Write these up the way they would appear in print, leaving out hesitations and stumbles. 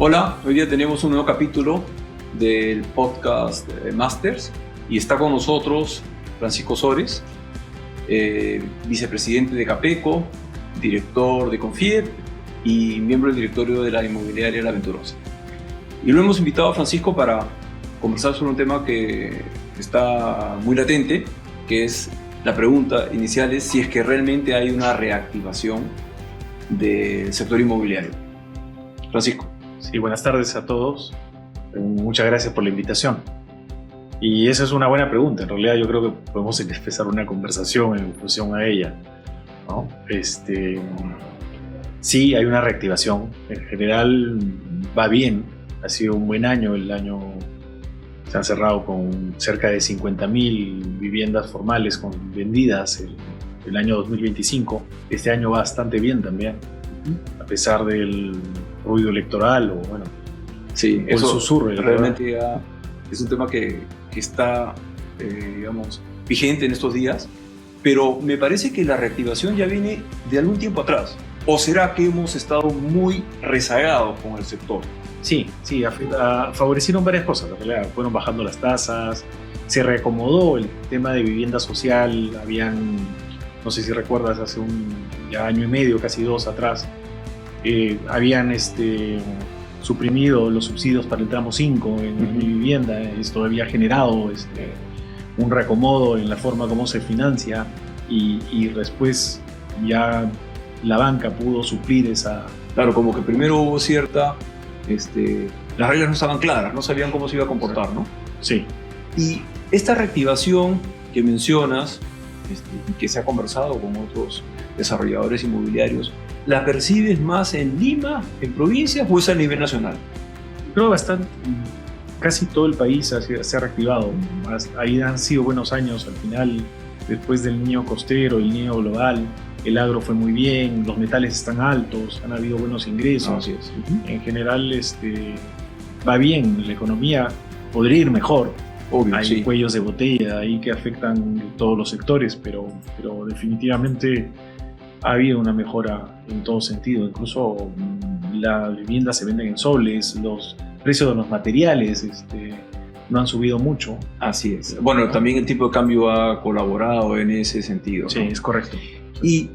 Hola, hoy día tenemos un nuevo capítulo del podcast Masters y está con nosotros Francisco Sores, vicepresidente de Capeco, director de Confiep y miembro del directorio de la inmobiliaria La Venturosa. Y lo hemos invitado a Francisco para conversar sobre un tema que está muy latente, que es la pregunta inicial es si es que realmente hay una reactivación del sector inmobiliario. Francisco. Sí, buenas tardes a todos. Muchas gracias por la invitación. Y esa es una buena pregunta. En realidad yo creo que podemos empezar una conversación en función a ella, ¿no? Sí, hay una reactivación. En general va bien. Ha sido un buen año. El año se han cerrado con cerca de 50.000 viviendas formales vendidas el año 2025. Este año va bastante bien también, a pesar del ruido electoral o bueno, sí, eso susurro realmente es un tema que está digamos, vigente en estos días, pero me parece que la reactivación ya viene de algún tiempo atrás. ¿O será que hemos estado muy rezagados con el sector? Sí, favorecieron varias cosas. En realidad fueron bajando las tasas, se reacomodó el tema de vivienda social. Habían, no sé si recuerdas, hace ya año y medio, casi dos atrás, habían suprimido los subsidios para el tramo 5 en mi vivienda. Esto había generado un reacomodo en la forma como se financia y después ya la banca pudo suplir esa... Claro, como que primero hubo cierta... las reglas no estaban claras, no sabían cómo se iba a comportar, ¿no? Sí. Y esta reactivación que mencionas, y que se ha conversado con otros desarrolladores inmobiliarios, ¿la percibes más en Lima, en provincias o es a nivel nacional? Creo bastante. Casi todo el país se ha reactivado. Ahí han sido buenos años al final, después del niño costero, el niño global. El agro fue muy bien, los metales están altos, han habido buenos ingresos. Así es. En general va bien, la economía podría ir mejor. Obvio, hay sí. Cuellos de botella ahí que afectan todos los sectores, pero definitivamente ha habido una mejora en todo sentido. Incluso las viviendas se venden en soles, los precios de los materiales no han subido mucho. Así es. Bueno, también el tipo de cambio ha colaborado en ese sentido, ¿no? Sí, es correcto. Y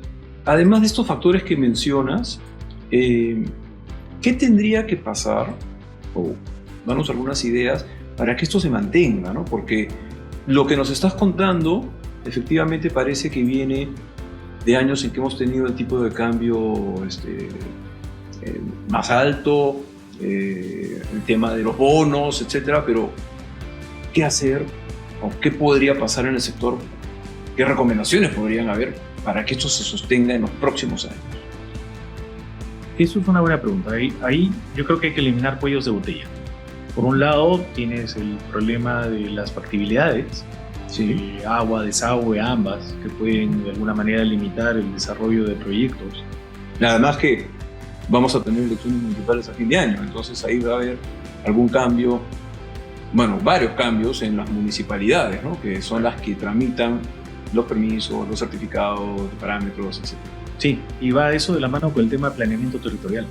además de estos factores que mencionas, ¿qué tendría que pasar, o danos algunas ideas, para que esto se mantenga, ¿no? Porque lo que nos estás contando efectivamente parece que viene de años en que hemos tenido el tipo de cambio más alto, el tema de los bonos, etcétera, pero ¿qué hacer o qué podría pasar en el sector? ¿Qué recomendaciones podrían haber para que esto se sostenga en los próximos años? Eso es una buena pregunta. Ahí yo creo que hay que eliminar cuellos de botella. Por un lado tienes el problema de las factibilidades, sí, agua, desagüe, ambas, que pueden de alguna manera limitar el desarrollo de proyectos. Nada más que vamos a tener elecciones municipales a fin de año, entonces ahí va a haber algún cambio, bueno, varios cambios en las municipalidades, ¿no? Que son las que tramitan los permisos, los certificados de parámetros, etc. Sí, y va eso de la mano con el tema de planeamiento territorial.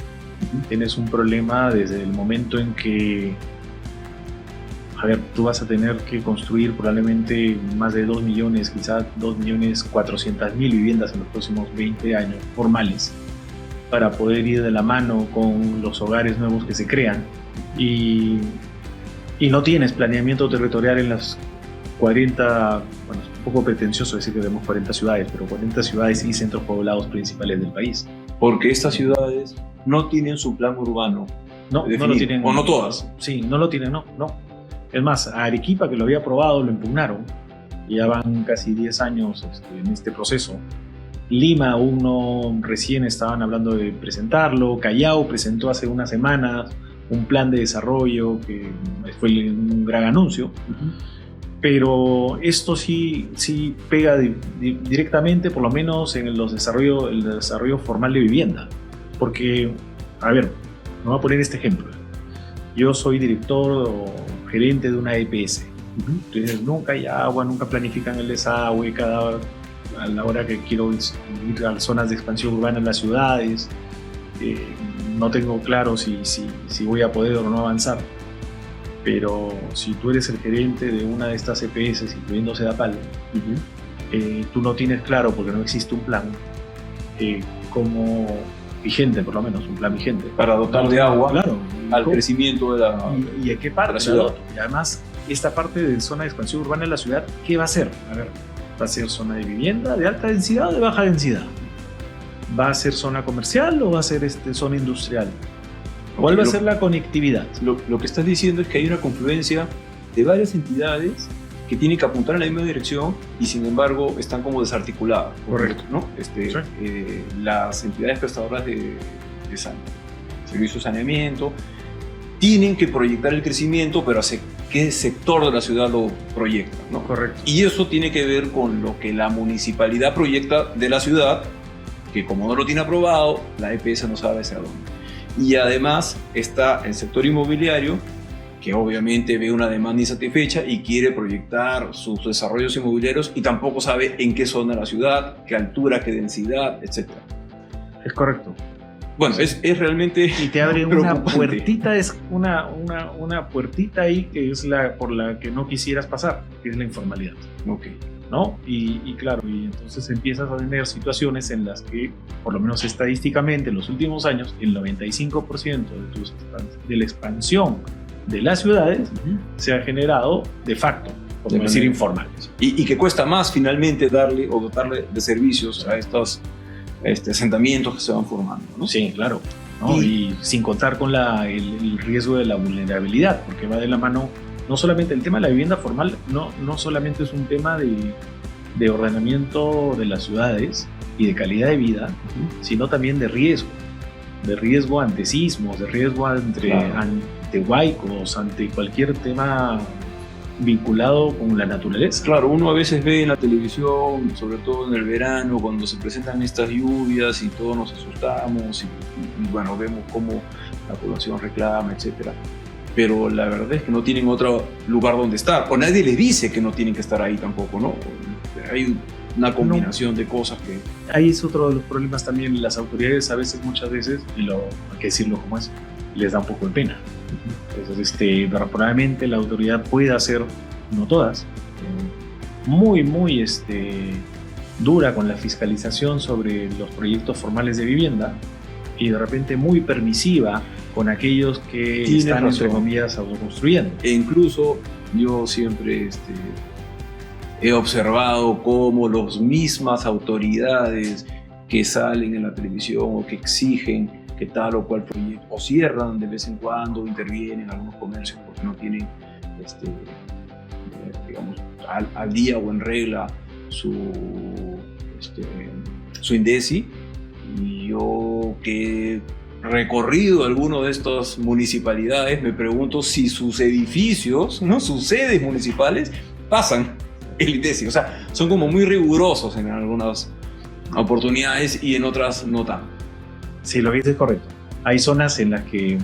Tienes un problema desde el momento en que, tú vas a tener que construir probablemente más de 2 millones, quizás 2.400.000 viviendas en los próximos 20 años formales para poder ir de la mano con los hogares nuevos que se crean. Y no tienes planeamiento territorial en las 40, bueno, es un poco pretencioso decir que tenemos 40 ciudades, pero 40 ciudades y centros poblados principales del país. Porque estas ciudades no tienen su plan urbano. No lo tienen. O no todas. Sí, no lo tienen, no. Es más, a Arequipa, que lo había aprobado, lo impugnaron. Ya van casi 10 años en este proceso. Lima aún no, recién estaban hablando de presentarlo. Callao presentó hace unas semanas un plan de desarrollo que fue un gran anuncio. Pero esto sí pega directamente, por lo menos en el desarrollo formal de vivienda. Porque, me voy a poner este ejemplo. Yo soy director o gerente de una EPS. Entonces nunca hay agua, nunca planifican el desagüe, a la hora que quiero ir a las zonas de expansión urbana en las ciudades. no tengo claro si voy a poder o no avanzar, pero si tú eres el gerente de una de estas EPS, incluyendo Sedapal, tú no tienes claro, porque no existe un plan como vigente, por lo menos, un plan vigente. Para dotar de agua, claro, al crecimiento de la, ¿Y a qué parte de la ciudad? Y además, esta parte de zona de expansión urbana de la ciudad, ¿qué va a ser? A ver, ¿va a ser zona de vivienda de alta densidad o de baja densidad? ¿Va a ser zona comercial o va a ser zona industrial? ¿Cuál va a ser la conectividad? Lo que estás diciendo es que hay una confluencia de varias entidades que tienen que apuntar en la misma dirección y sin embargo están como desarticuladas. Correcto. ¿No? Sí. Las entidades prestadoras de servicios de saneamiento tienen que proyectar el crecimiento, pero hacia qué sector de la ciudad lo proyectan, ¿no? Correcto. Y eso tiene que ver con lo que la municipalidad proyecta de la ciudad, que como no lo tiene aprobado, la EPS no sabe hacia dónde. Y además está el sector inmobiliario, que obviamente ve una demanda insatisfecha y quiere proyectar sus desarrollos inmobiliarios y tampoco sabe en qué zona de la ciudad, qué altura, qué densidad, etc. Es correcto. Bueno, es realmente y te abre una preocupante. puertita, es una puertita ahí que es la por la que no quisieras pasar, que es la informalidad. Ok. ¿No? Y claro, y entonces empiezas a tener situaciones en las que, por lo menos estadísticamente, en los últimos años, el 95% de la expansión de las ciudades se ha generado de facto, por no decir informales. Y que cuesta más finalmente darle o dotarle de servicios a estos asentamientos que se van formando, ¿no? Sí, claro. ¿No? Y sin contar con el riesgo de la vulnerabilidad, porque va de la mano. No solamente el tema de la vivienda formal, no solamente es un tema de ordenamiento de las ciudades y de calidad de vida, sino también de riesgo ante sismos, de riesgo ante huaicos, ante cualquier tema vinculado con la naturaleza. Claro, uno a veces ve en la televisión, sobre todo en el verano, cuando se presentan estas lluvias y todos nos asustamos y bueno, vemos cómo la población reclama, etcétera. Pero la verdad es que no tienen otro lugar donde estar, o nadie les dice que no tienen que estar ahí tampoco, ¿no? Hay una combinación de cosas que... Ahí es otro de los problemas también, las autoridades muchas veces, y hay que decirlo como es, les da un poco de pena. Entonces, probablemente la autoridad puede hacer, no todas, muy dura con la fiscalización sobre los proyectos formales de vivienda y de repente muy permisiva con aquellos que están, entre comillas, autoconstruyendo. E incluso yo siempre he observado cómo las mismas autoridades que salen en la televisión o que exigen que tal o cual proyecto, o cierran de vez en cuando, intervienen algunos comercios porque no tienen, digamos, al día o en regla su INDECI. Y yo que recorrido alguno de estas municipalidades, me pregunto si sus edificios, ¿no? Sus sedes municipales pasan el INDECI. O sea, son como muy rigurosos en algunas oportunidades y en otras no tanto. Sí, lo que dices es correcto. Hay zonas en las que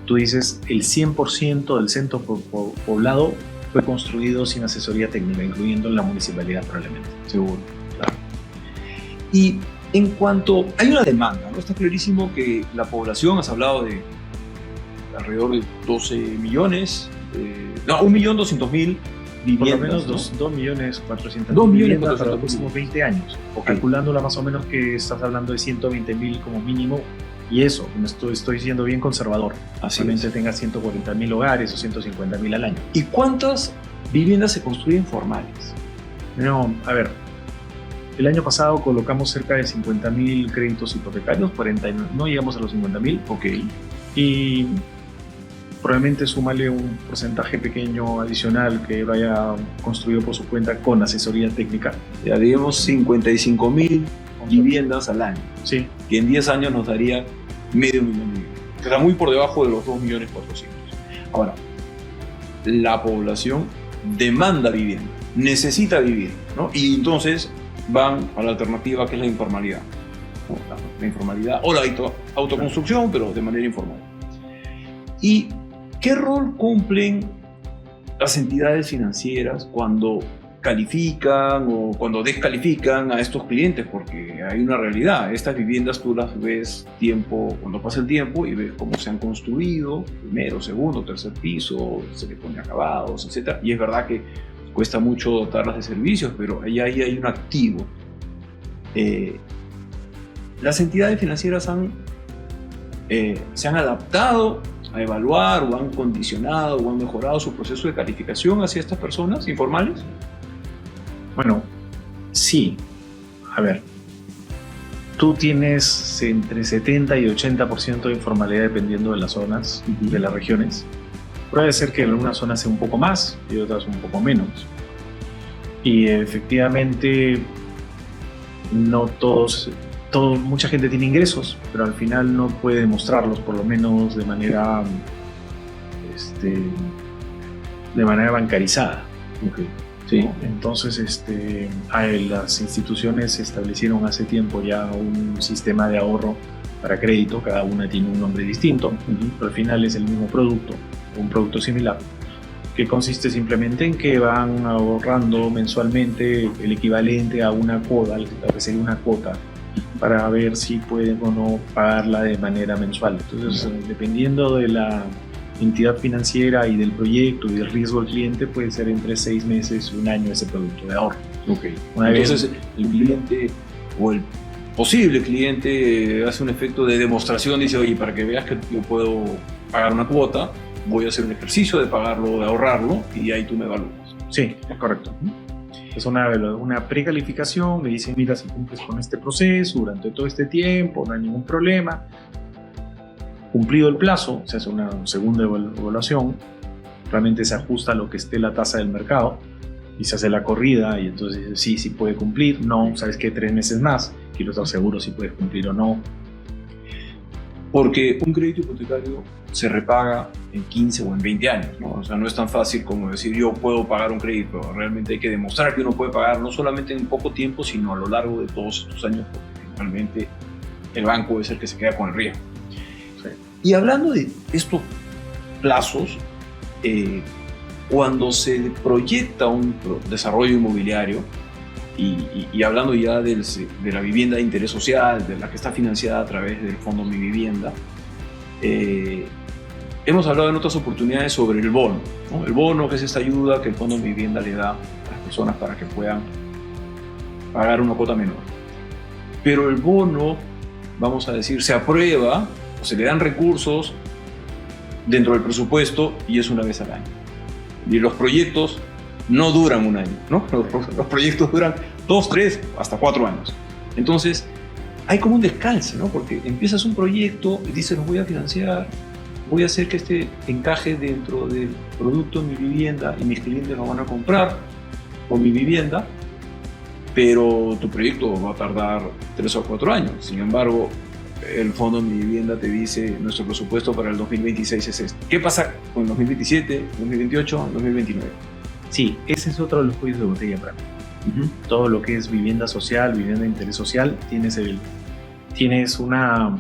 tú dices el 100% del centro poblado fue construido sin asesoría técnica, incluyendo en la municipalidad probablemente. Seguro. Claro. Y en cuanto... Hay una demanda, ¿no? Está clarísimo que la población, has hablado de alrededor de 12 millones, 1.200.000 viviendas. Por lo menos 2.400.000 2.400.000 viviendas para los próximos 20 años. Okay. Calculándola más o menos que estás hablando de 120.000 como mínimo. Y eso, estoy siendo bien conservador. Solamente tenga 140.000 hogares o 150.000 al año. ¿Y cuántas viviendas se construyen formales? No, a ver. El año pasado colocamos cerca de 50.000 créditos hipotecarios, no llegamos a los 50.000. Ok. Y probablemente súmale un porcentaje pequeño adicional que vaya construido por su cuenta con asesoría técnica. Ya digamos 55.000 viviendas al año. Sí. Que en 10 años nos daría 500.000 viviendas. Que está muy por debajo de los 2.400.000. Ahora, la población demanda vivienda, necesita vivir, ¿no? Y entonces van a la alternativa que es la informalidad. La informalidad o la autoconstrucción, pero de manera informal. ¿Y qué rol cumplen las entidades financieras cuando califican o cuando descalifican a estos clientes, porque hay una realidad. Estas viviendas tú las ves cuando pasa el tiempo y ves cómo se han construido, primero, segundo, tercer piso, se le pone acabados, etc. Y es verdad que cuesta mucho dotarlas de servicios, pero ahí hay un activo. Las entidades financieras se han adaptado a evaluar o han condicionado o han mejorado su proceso de calificación hacia estas personas informales. Bueno, sí. A ver, tú tienes entre 70 y 80% de informalidad dependiendo de las zonas, de las regiones. Puede ser que en algunas zonas sea un poco más y otras un poco menos. Y efectivamente, no mucha gente tiene ingresos, pero al final no puede demostrarlos, por lo menos de manera bancarizada. Okay. Sí. Entonces, las instituciones establecieron hace tiempo ya un sistema de ahorro para crédito, cada una tiene un nombre distinto, pero al final es el mismo producto, un producto similar, que consiste simplemente en que van ahorrando mensualmente el equivalente a una cuota, lo que sería una cuota, para ver si pueden o no pagarla de manera mensual. Entonces, dependiendo de la entidad financiera y del proyecto y del riesgo del cliente, puede ser entre 6 meses y un año ese producto de ahorro. Okay. Entonces, el cliente o el posible cliente hace un efecto de demostración, dice, oye, para que veas que yo puedo pagar una cuota, voy a hacer un ejercicio de pagarlo, de ahorrarlo, y ahí tú me evalúas. Sí, es correcto. Es una precalificación, le dicen, mira, si cumples con este proceso durante todo este tiempo, no hay ningún problema. Cumplido el plazo, se hace una segunda evaluación, realmente se ajusta a lo que esté la tasa del mercado y se hace la corrida y entonces sí puede cumplir, no, sabes que 3 meses más, quiero estar seguro si puedes cumplir o no. Porque un crédito hipotecario se repaga en 15 o en 20 años, ¿no? O sea, no es tan fácil como decir yo puedo pagar un crédito, realmente hay que demostrar que uno puede pagar no solamente en poco tiempo, sino a lo largo de todos estos años, porque finalmente el banco es el que se queda con el riesgo. Sí. Y hablando de estos plazos, cuando se proyecta un desarrollo inmobiliario, y hablando ya de la vivienda de interés social, de la que está financiada a través del Fondo Mi Vivienda, hemos hablado en otras oportunidades sobre el bono, ¿no? El bono, que es esta ayuda que el Fondo Mi Vivienda le da a las personas para que puedan pagar una cuota menor. Pero el bono, vamos a decir, se aprueba o se le dan recursos dentro del presupuesto y es una vez al año. Y los proyectos no duran un año, ¿no? Los proyectos duran 2, 3, hasta 4 años. Entonces, hay como un descalce, ¿no? Porque empiezas un proyecto y dices, lo voy a financiar, voy a hacer que este encaje dentro del producto de Mi Vivienda y mis clientes lo van a comprar con Mi Vivienda, pero tu proyecto va a tardar 3 o 4 años. Sin embargo, el Fondo Mi Vivienda te dice, nuestro presupuesto para el 2026 es este. ¿Qué pasa con el 2027, 2028, 2029? Sí, ese es otro de los cuellos de botella para mí. Todo lo que es vivienda social, vivienda de interés social, tienes una... A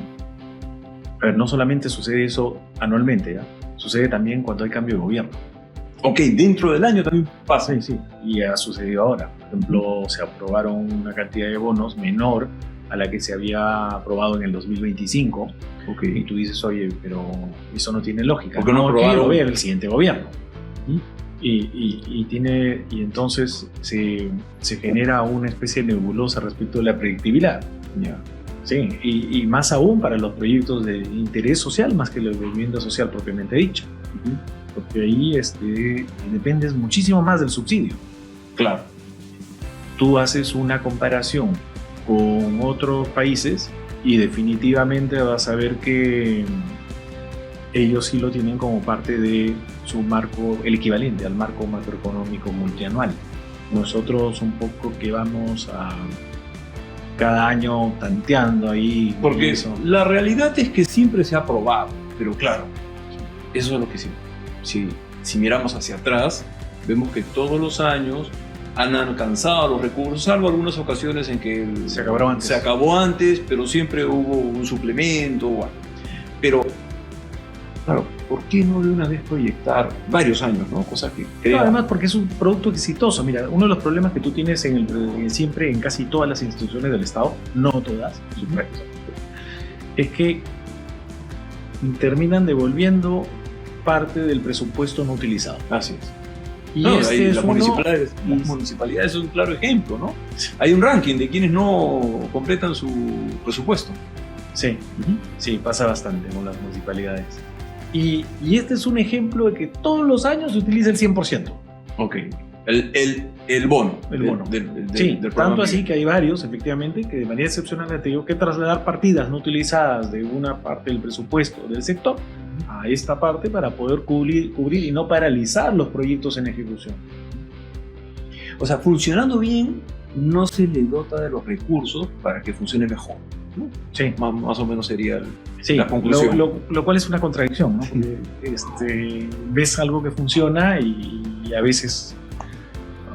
ver, no solamente sucede eso anualmente, ¿ya? Sucede también cuando hay cambio de gobierno. Ok, dentro del año también pasa. Sí, sí, y ha sucedido ahora. Por ejemplo, se aprobaron una cantidad de bonos menor a la que se había aprobado en el 2025. Okay. Y tú dices, oye, pero eso no tiene lógica. ¿Por qué no aprobaron? Lo vea el siguiente gobierno. Y entonces se genera una especie de nebulosa respecto de la predictibilidad. Yeah. Sí, y más aún para los proyectos de interés social, más que la vivienda social propiamente dicha. Porque ahí dependes muchísimo más del subsidio. Claro. Tú haces una comparación con otros países y definitivamente vas a ver que ellos sí lo tienen como parte de su marco, el equivalente al marco macroeconómico multianual. Nosotros un poco que vamos a cada año tanteando ahí. Porque la realidad es que siempre se ha aprobado, pero claro, eso es lo que sí. Si miramos hacia atrás, vemos que todos los años han alcanzado los recursos, salvo algunas ocasiones en que se acabó antes, pero siempre hubo un suplemento. Bueno. Pero Claro, ¿por qué no de una vez proyectar varios años, ¿no? Cosas que No, crean. además porque es un producto exitoso. Mira, uno de los problemas que tú tienes siempre en casi todas las instituciones del Estado, no todas, es que terminan devolviendo parte del presupuesto no utilizado. Así es. Y No, este ahí es las uno... municipalidades es un claro ejemplo, ¿no? Hay un ranking de quienes no completan su presupuesto. Sí, sí, pasa bastante con las municipalidades. Y este es un ejemplo de que todos los años se utiliza el 100%. Ok. El bono. El bono. Del Tanto programa así Miguel. que hay varios, efectivamente, que de manera excepcional han tenido que trasladar partidas no utilizadas de una parte del presupuesto del sector a esta parte para poder cubrir y no paralizar los proyectos en ejecución. O sea, funcionando bien, no se le dota de los recursos para que funcione mejor, ¿no? Sí, Más o menos sería sí, la conclusión. lo cual es una contradicción, ¿no? Porque ves algo que funciona y a veces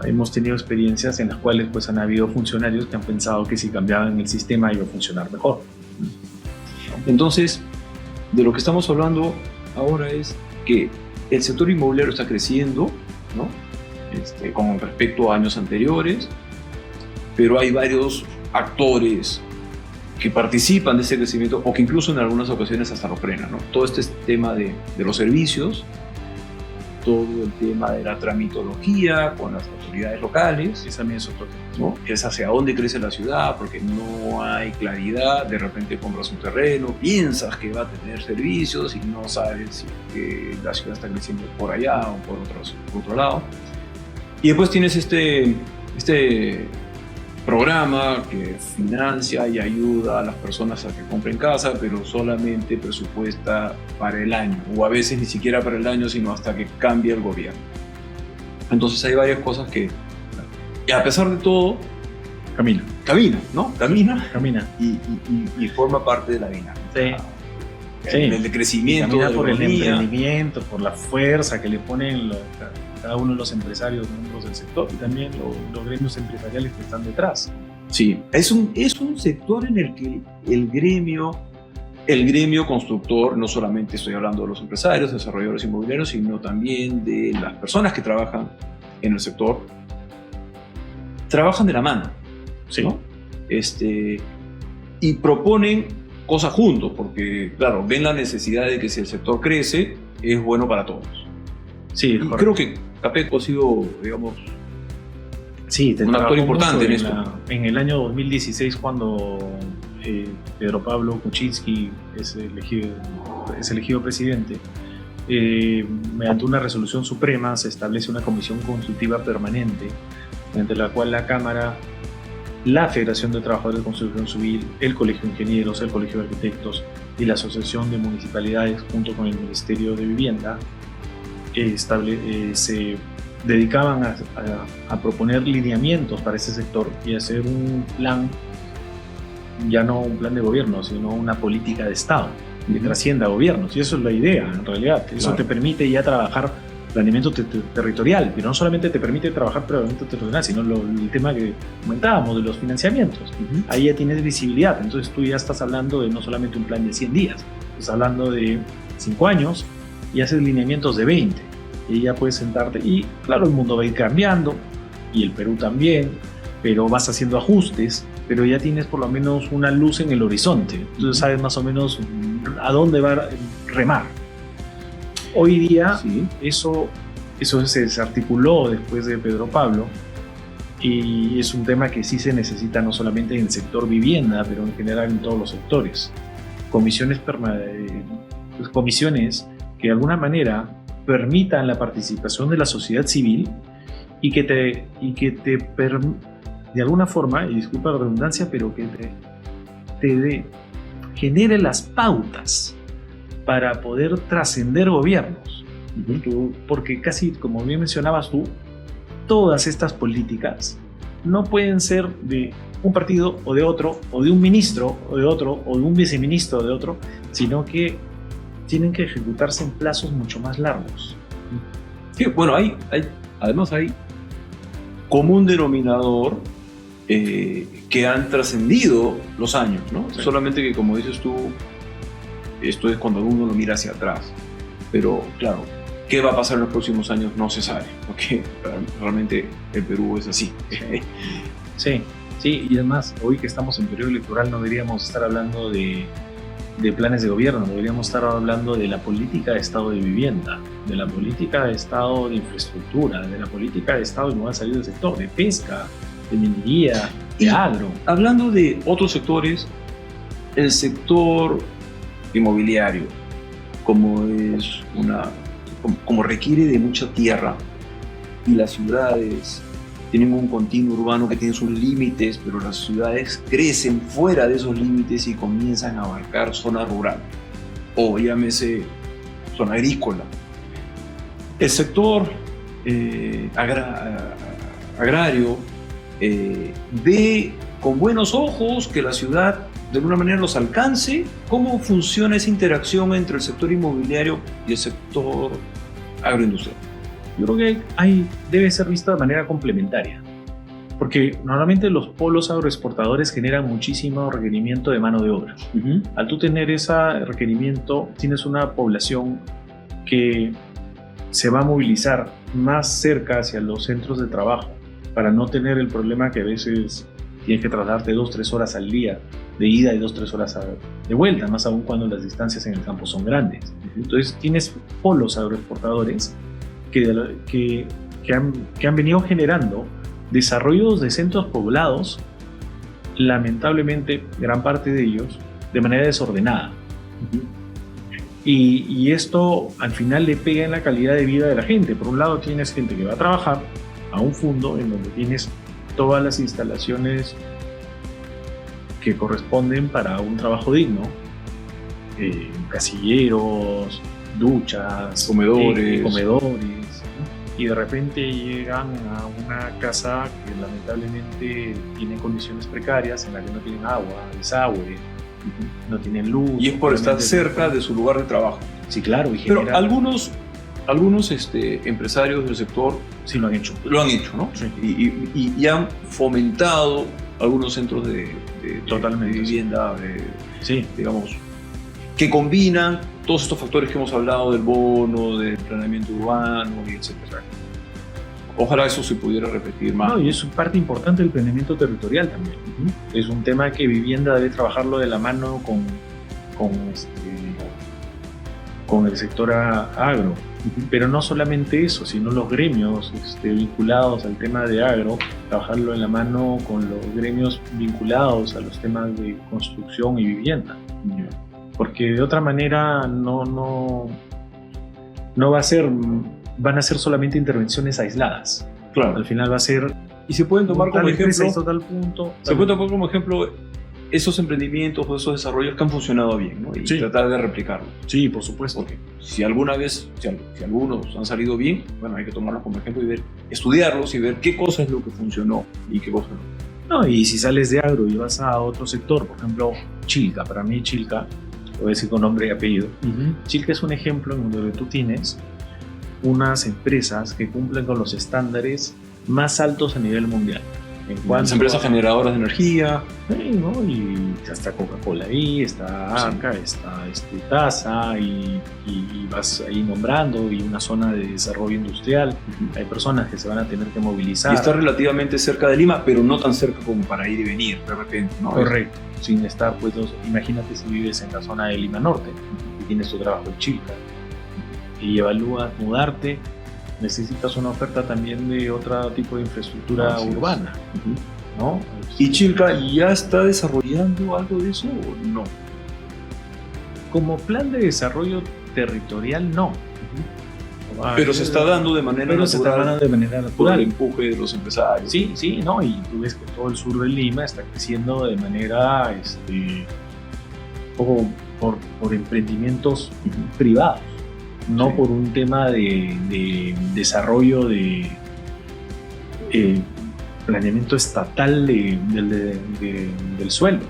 hemos tenido experiencias en las cuales pues, han habido funcionarios que han pensado que si cambiaban el sistema iba a funcionar mejor. Entonces, de lo que estamos hablando ahora es que el sector inmobiliario está creciendo, ¿no? Con respecto a años anteriores, pero hay varios actores que participan de ese crecimiento o que incluso en algunas ocasiones hasta lo frenan, ¿no? Todo este tema de los servicios, todo el tema de la tramitología con las autoridades locales, Ese también es otro tema. ¿no? Que es hacia dónde crece la ciudad, porque no hay claridad, de repente compras un terreno, piensas que va a tener servicios y no sabes si que la ciudad está creciendo por allá o por otro lado. Y después tienes este programa que financia y ayuda a las personas a que compren casa, pero solamente presupuesta para el año, o a veces ni siquiera para el año, sino hasta que cambie el gobierno. Entonces hay varias cosas que, y a pesar de todo, Camina. ¿no? Camina y forma parte de la dinámica. Sí. El crecimiento Camina de la por el economía. emprendimiento, por la fuerza que le ponen cada uno de los empresarios miembros del sector y también los gremios empresariales que están detrás. Sí, es un sector en el que el gremio constructor, no solamente estoy hablando de los empresarios, desarrolladores inmobiliarios, sino también de las personas que trabajan en el sector, trabajan de la mano, Sí. ¿no? Y proponen cosas juntos, porque, claro, ven la necesidad de que si el sector crece, es bueno para todos. Sí, Y creo que Capeco ha sido, digamos, sí, un actor importante en esto. En el año 2016, cuando Pedro Pablo Kuczynski es elegido presidente, mediante una resolución suprema se establece una comisión consultiva permanente, mediante la cual la Cámara, la Federación de Trabajadores de Construcción Civil, el Colegio de Ingenieros, el Colegio de Arquitectos y la Asociación de Municipalidades, junto con el Ministerio de Vivienda, se dedicaban a proponer lineamientos para ese sector y hacer un plan, ya no un plan de gobierno, sino una política de Estado que trascienda gobiernos. Y eso es la idea, en realidad. Eso Claro. te permite ya trabajar planeamiento territorial, pero no solamente te permite trabajar planeamiento territorial, sino el tema que comentábamos de los financiamientos. Ahí ya tienes visibilidad, entonces tú ya estás hablando de no solamente un plan de 100 días, estás hablando de 5 años y haces lineamientos de 20, y ya puedes sentarte, y claro, el mundo va a ir cambiando, y el Perú también, pero vas haciendo ajustes, pero ya tienes por lo menos una luz en el horizonte, entonces sabes más o menos a dónde va a remar. Hoy día Sí. eso se desarticuló después de Pedro Pablo, y es un tema que sí se necesita no solamente en el sector vivienda, pero en general en todos los sectores. Comisiones que de alguna manera permitan la participación de la sociedad civil y que de alguna forma, y disculpa la redundancia, pero que genere las pautas para poder trascender gobiernos. Porque casi, como bien mencionabas tú, todas estas políticas no pueden ser de un partido o de otro, o de un ministro o de otro, o de un viceministro o de otro, sino que tienen que ejecutarse en plazos mucho más largos. Sí, bueno, además hay común denominador que han trascendido los años, ¿no? Sí. Solamente que, como dices tú, esto es cuando uno lo mira hacia atrás. pero claro, ¿qué va a pasar en los próximos años? No se sabe, porque realmente el Perú es así. Sí, sí, y además, hoy que estamos en periodo electoral no deberíamos estar hablando de planes de gobierno, deberíamos estar hablando de la política de estado de vivienda, de la política de estado de infraestructura, de la política de estado, y me voy a salir del sector, de pesca, de minería, de agro. Hablando de otros sectores, el sector inmobiliario, como requiere de mucha tierra y las ciudades tienen un continuo urbano que tiene sus límites, pero las ciudades crecen fuera de esos límites y comienzan a abarcar zona rural, o llámese zona agrícola. El sector agrario ve con buenos ojos que la ciudad de alguna manera los alcance. ¿Cómo funciona esa interacción entre el sector inmobiliario y el sector agroindustrial? Yo creo que debe ser vista de manera complementaria, porque normalmente los polos agroexportadores generan muchísimo requerimiento de mano de obra. Al tú tener ese requerimiento, tienes una población que se va a movilizar más cerca hacia los centros de trabajo para no tener el problema que a veces tienes que trasladarte 2-3 horas al día de ida y 2-3 horas de vuelta, más aún cuando las distancias en el campo son grandes. Entonces tienes polos agroexportadores que han venido generando desarrollos de centros poblados, lamentablemente gran parte de ellos de manera desordenada. Y esto al final le pega en la calidad de vida de la gente. Por un lado tienes gente que va a trabajar a un fondo en donde tienes todas las instalaciones que corresponden para un trabajo digno, casilleros, duchas, comedores, y de repente llegan a una casa que lamentablemente tiene condiciones precarias en la que no tienen agua, desagüe, no tienen luz. Y es por estar cerca de su lugar de trabajo. Sí, claro. Pero algunos empresarios del sector sí lo han hecho. Lo han hecho, ¿no? Sí. Y han fomentado algunos centros de vivienda, sí, digamos, que combinan todos estos factores que hemos hablado del bono, del planeamiento urbano, y etcétera. Ojalá eso se pudiera repetir más. No, y es parte importante del planeamiento territorial también. Es un tema que vivienda debe trabajarlo de la mano con el sector agro. Pero no solamente eso, sino los gremios vinculados al tema de agro, trabajarlo en la mano con los gremios vinculados a los temas de construcción y vivienda. Porque de otra manera no va a ser, van a ser solamente intervenciones aisladas. Claro. Al final va a ser... Y se pueden tomar como ejemplo... Tal punto, se pueden tomar como ejemplo esos emprendimientos o esos desarrollos que han funcionado bien, ¿no? Y tratar de replicarlo. Sí, por supuesto. Porque si alguna vez, si algunos han salido bien, bueno, hay que tomarlos como ejemplo y estudiarlos y ver qué cosa es lo que funcionó y qué cosa no. No, y si sales de agro y vas a otro sector, por ejemplo, Chilca. Para mí Chilca, lo voy a decir con nombre y apellido, Chilca es un ejemplo en donde tú tienes unas empresas que cumplen con los estándares más altos a nivel mundial. Las empresas generadoras de energía, ¿no? Y está Coca-Cola ahí, está ACA, está TASA, y vas ahí nombrando, y una zona de desarrollo industrial. Hay personas que se van a tener que movilizar. Y está relativamente cerca de Lima, pero no tan cerca como para ir y venir de repente, ¿no? Correcto, sin estar, pues, imagínate si vives en la zona de Lima Norte y tienes tu trabajo en Chilca y evalúas mudarte. Necesitas una oferta también de otro tipo de infraestructura urbana, ¿no? ¿Y Chilca ya está desarrollando algo de eso o no? Como plan de desarrollo territorial, no. Pero se está dando de manera natural. Por el empuje de los empresarios. Sí, ¿no? Y tú ves que todo el sur de Lima está creciendo de manera por emprendimientos privados. No por un tema de desarrollo de planeamiento estatal del suelo,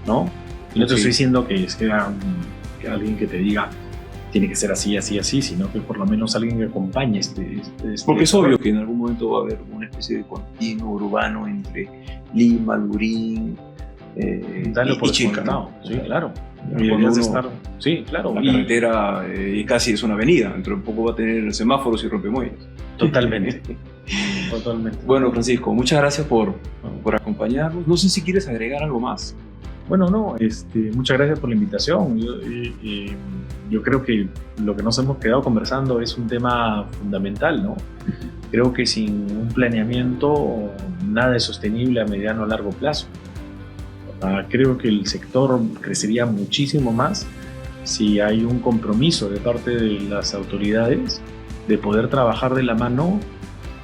¿no? Y no te estoy diciendo que sea alguien que te diga tiene que ser así, así, así, sino que por lo menos alguien que acompañe Porque es obvio que en algún momento va a haber una especie de continuo urbano entre Lima, Lurín y Chilca, ¿no? Sí, claro. Deberías estar Sí, claro. La carretera casi es una avenida, dentro de poco va a tener semáforos y rompemuelles. Totalmente. Totalmente. Bueno, Francisco, muchas gracias por acompañarnos. No sé si quieres agregar algo más. Bueno, no, muchas gracias por la invitación. Yo creo que lo que nos hemos quedado conversando es un tema fundamental, ¿no? Creo que sin un planeamiento nada es sostenible a mediano o largo plazo. Creo que el sector crecería muchísimo más si hay un compromiso de parte de las autoridades de poder trabajar de la mano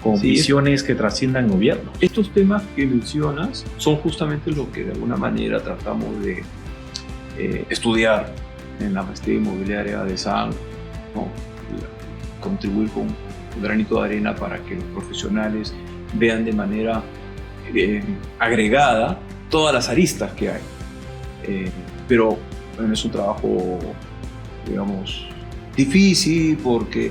con visiones que trasciendan gobierno. Estos temas que mencionas son justamente lo que de alguna manera tratamos de estudiar en la maestría inmobiliaria de SAN, ¿no? Contribuir con un granito de arena para que los profesionales vean de manera agregada todas las aristas que hay. Pero bueno, es un trabajo, digamos, difícil porque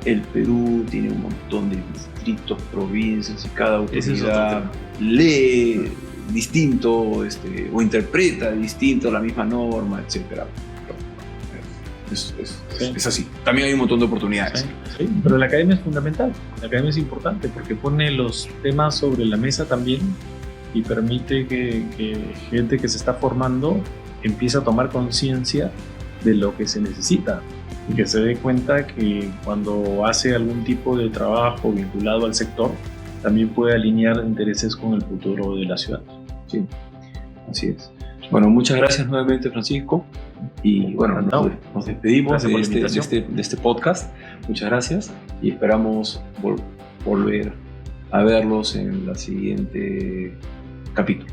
el Perú tiene un montón de distritos, provincias, y cada autoridad lee distinto o interpreta distinto la misma norma, etc. Es así. También hay un montón de oportunidades. Sí, pero la academia es fundamental, la academia es importante porque pone los temas sobre la mesa también y permite que gente que se está formando empiece a tomar conciencia de lo que se necesita y que se dé cuenta que cuando hace algún tipo de trabajo vinculado al sector también puede alinear intereses con el futuro de la ciudad. Sí, así es. Bueno, muchas gracias nuevamente, Francisco, y bueno, nos despedimos de este podcast. Muchas gracias y esperamos volver a verlos en el siguiente capítulo.